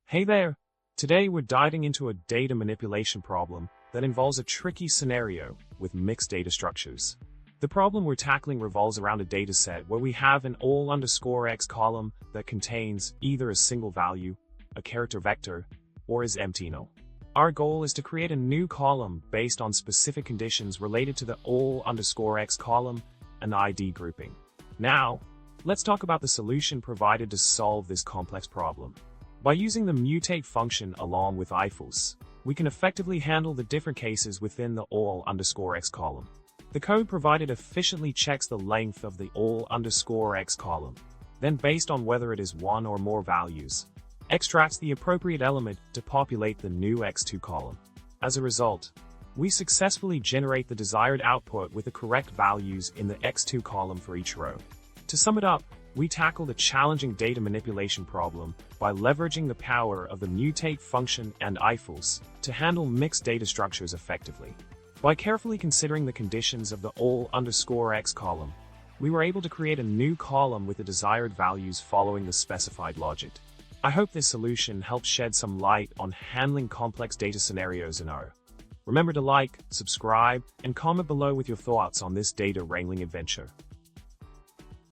Hey there! Today we're diving into a data manipulation problem that involves a tricky scenario with mixed data structures. The problem we're tackling revolves around a dataset where we have an all_x column that contains either a single value, a character vector, or is empty null. Our goal is to create a new column based on specific conditions related to the all_x column and ID grouping. Now, let's talk about the solution provided to solve this complex problem. By using the mutate function along with ifelse, we can effectively handle the different cases within the all_x column. The code provided efficiently checks the length of the all_x column, then based on whether it is one or more values, extracts the appropriate element to populate the new x2 column. As a result, we successfully generate the desired output with the correct values in the x2 column for each row. To sum it up, we tackled a challenging data manipulation problem by leveraging the power of the mutate function and ifelse to handle mixed data structures effectively. By carefully considering the conditions of the all_x column, we were able to create a new column with the desired values following the specified logic. I hope this solution helps shed some light on handling complex data scenarios in R. Remember to like, subscribe, and comment below with your thoughts on this data wrangling adventure.